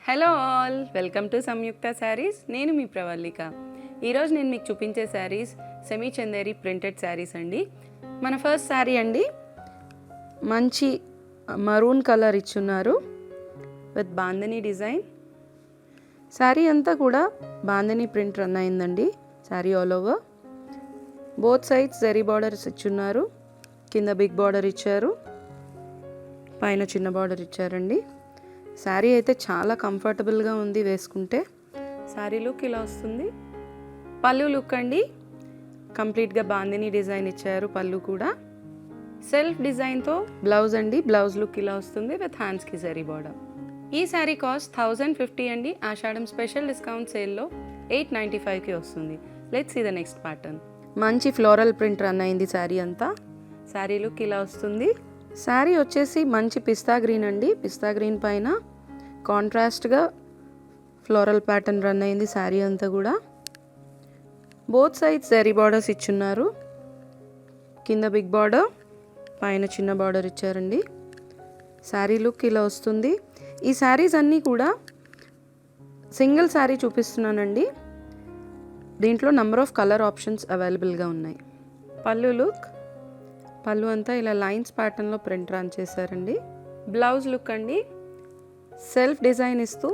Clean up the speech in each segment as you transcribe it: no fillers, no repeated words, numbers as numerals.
Hello all, welcome to Samyuktha saris. నేను మీ ప్రవల్లిక. ఈరోజు నేను మీకు చూపించే శారీస్ సెమీ చందేరి ప్రింటెడ్ శారీస్ అండి. మన ఫస్ట్ శారీ అండి, మంచి మరూన్ కలర్ ఇచ్చున్నారు విత్ బాందని డిజైన్. శారీ అంతా కూడా బాందని ప్రింట్ రన్ అయిందండి. Sari all over, both sides zari borders ఇచ్చున్నారు. కింద బిగ్ బార్డర్ ఇచ్చారు, పైన చిన్న బార్డర్ ఇచ్చారండి. శారీ అయితే చాలా కంఫర్టబుల్గా ఉంది వేసుకుంటే. శారీ లుక్ ఇలా వస్తుంది. పళ్ళు లుక్ అండి, కంప్లీట్గా బాందిని డిజైన్ ఇచ్చారు. పళ్ళు కూడా సెల్ఫ్ డిజైన్తో బ్లౌజ్ అండి. బ్లౌజ్ లుక్ ఇలా వస్తుంది విత్ హ్యాండ్స్కి జరీ బార్డర్. ఈ శారీ కాస్ట్ 1050 అండి. ఆషాఢం స్పెషల్ డిస్కౌంట్ సేల్లో 895కి వస్తుంది. Let's see the next pattern. మంచి ఫ్లోరల్ ప్రింట్ రన్ అయింది శారీ అంతా. శారీ లుక్ ఇలా వస్తుంది. శారీ వచ్చేసి మంచి పిస్తా గ్రీన్ అండి. పిస్తా గ్రీన్ పైన కాంట్రాస్ట్గా ఫ్లోరల్ ప్యాటర్న్ రన్ అయింది శారీ అంతా కూడా. బోత్ సైడ్స్ జరీ బార్డర్స్ ఇచ్చున్నారు. కింద బిగ్ బార్డర్, పైన చిన్న బార్డర్ ఇచ్చారండి. శారీ లుక్ ఇలా వస్తుంది. ఈ శారీస్ అన్నీ కూడా సింగిల్ శారీ చూపిస్తున్నానండి. దీంట్లో నెంబర్ ఆఫ్ కలర్ ఆప్షన్స్ అవైలబుల్గా ఉన్నాయి. పళ్ళు లుక్, పళ్ళు అంతా ఇలా లైన్స్ ప్యాటర్న్లో ప్రింట్ రన్ చేశారండి. బ్లౌజ్ లుక్ అండి, సెల్ఫ్ డిజైన్ ఇస్తూ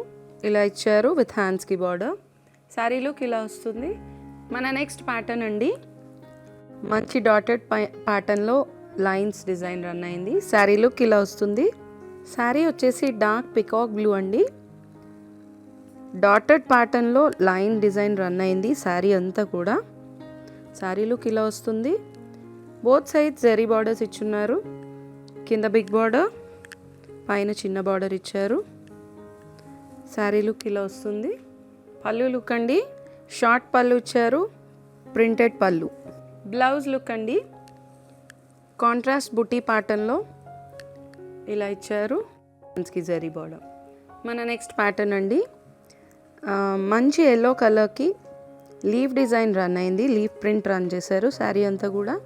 ఇలా ఇచ్చారు విత్ హ్యాండ్స్కి బార్డర్. శారీ లుక్ ఇలా వస్తుంది. మన నెక్స్ట్ ప్యాటర్న్ అండి, మంచి డాటెడ్ ప్యాటర్న్లో లైన్స్ డిజైన్ రన్ అయింది. శారీ లుక్ ఇలా వస్తుంది. శారీ వచ్చేసి డార్క్ పికాక్ బ్లూ అండి. డాటెడ్ ప్యాటర్న్లో లైన్ డిజైన్ రన్ అయింది శారీ అంతా కూడా. శారీ లుక్ ఇలా వస్తుంది. బోత్ సైడ్స్ జరీ బార్డర్స్ ఇచ్చున్నారు. కింద బిగ్ బార్డర్, పైన చిన్న బార్డర్ ఇచ్చారు. శారీ లుక్ ఇలా వస్తుంది. పళ్ళు లుక్ అండి, షార్ట్ పళ్ళు ఇచ్చారు, ప్రింటెడ్ పళ్ళు. బ్లౌజ్ లుక్ అండి, కాంట్రాస్ట్ బుటీ ప్యాటర్న్లో ఇలా ఇచ్చారు, హ్యాండ్స్కి జరీ బార్డర్. మన నెక్స్ట్ ప్యాటర్న్ అండి, మంచి ఎల్లో కలర్కి లీఫ్ డిజైన్ రన్ అయింది. లీఫ్ ప్రింట్ రన్ చేశారు శారీ అంతా కూడా.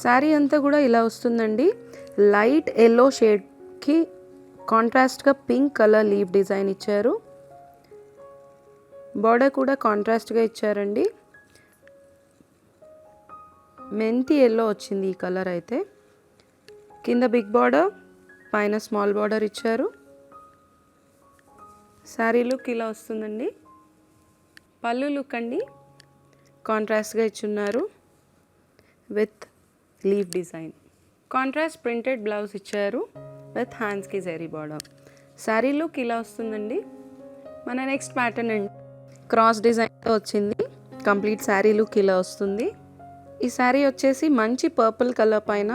శారీ అంతా కూడా ఇలా వస్తుందండి. లైట్ ఎల్లో షేడ్కి కాంట్రాస్ట్గా పింక్ కలర్ లీఫ్ డిజైన్ ఇచ్చారు. బార్డర్ కూడా కాంట్రాస్ట్గా ఇచ్చారండి. మెంతి ఎల్లో వచ్చింది ఈ కలర్ అయితే. కింద బిగ్ బార్డర్, పైన స్మాల్ బార్డర్ ఇచ్చారు. శారీ లుక్ ఇలా వస్తుందండి. పళ్ళు లుక్ అండి, కాంట్రాస్ట్గా ఇచ్చున్నారు with leaf design. Contrast printed blouse ఇచ్చారు విత్ హ్యాండ్స్కి జరీ బార్డర్. శారీ లుక్ ఇలా వస్తుందండి. మన నెక్స్ట్ ప్యాటర్న్ అండి, క్రాస్ డిజైన్తో వచ్చింది. కంప్లీట్ శారీ లుక్ ఇలా వస్తుంది. ఈ శారీ వచ్చేసి మంచి పర్పుల్ కలర్ పైన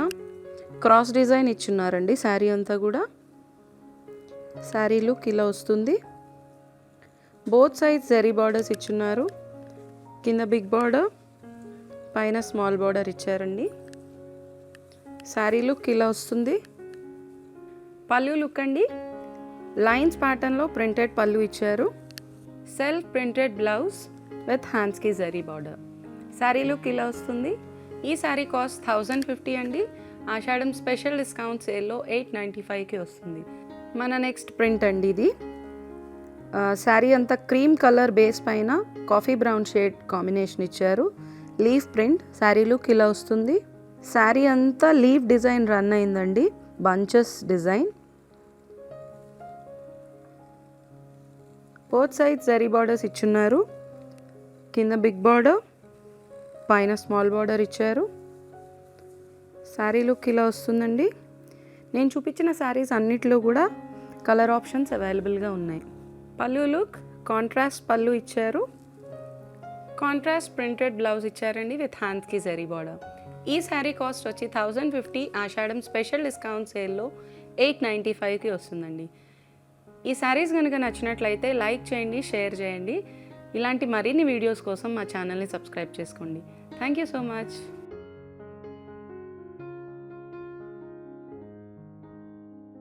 క్రాస్ డిజైన్ ఇచ్చున్నారండి శారీ అంతా కూడా. శారీ లుక్ ఇలా వస్తుంది. బోత్ సైడ్స్ జరీ బార్డర్స్ ఇచ్చున్నారు. కింద బిగ్ బార్డర్, పైన స్మాల్ బార్డర్ ఇచ్చారండి. శారీ లుక్ ఇలా వస్తుంది. పళ్ళు లుక్ అండి, లైన్స్ ప్యాటర్న్లో ప్రింటెడ్ పళ్ళు ఇచ్చారు. సెల్ఫ్ ప్రింటెడ్ బ్లౌజ్ విత్ హ్యాండ్స్కి జరీ బార్డర్. శారీ లుక్ ఇలా వస్తుంది. ఈ శారీ కాస్ట్ 1050 అండి. ఆషాఢం స్పెషల్ డిస్కౌంట్ సేల్లో 895కి వస్తుంది. మన నెక్స్ట్ ప్రింట్ అండి ఇది. శారీ అంతా క్రీమ్ కలర్ బేస్ పైన కాఫీ బ్రౌన్ షేడ్ కాంబినేషన్ ఇచ్చారు. Leaf print. శారీ లుక్ ఇలా వస్తుంది. శారీ అంతా లీఫ్ డిజైన్ రన్ అయిందండి, bunches design. Both sides zari borders ఇచ్చున్నారు. కింద బిగ్ బార్డర్, పైన స్మాల్ బార్డర్ ఇచ్చారు. శారీ లుక్ ఇలా వస్తుందండి. నేను చూపించిన శారీస్ అన్నిట్లో కూడా కలర్ ఆప్షన్స్ అవైలబుల్గా ఉన్నాయి. పళ్ళు లుక్, కాంట్రాస్ట్ పళ్ళు ఇచ్చారు. కాంట్రాస్ట్ ప్రింటెడ్ బ్లౌజ్ ఇచ్చారండి విత్ హ్యాండ్స్కి జరీ బార్డర్. ఈ శారీ కాస్ట్ వచ్చి 1050. ఆషాఢం స్పెషల్ డిస్కౌంట్ సేల్లో 895కి వస్తుందండి. ఈ శారీస్ కనుక నచ్చినట్లయితే లైక్ చేయండి, షేర్ చేయండి. ఇలాంటి మరిన్ని వీడియోస్ కోసం మా ఛానల్ని సబ్స్క్రైబ్ చేసుకోండి. Thank you so much.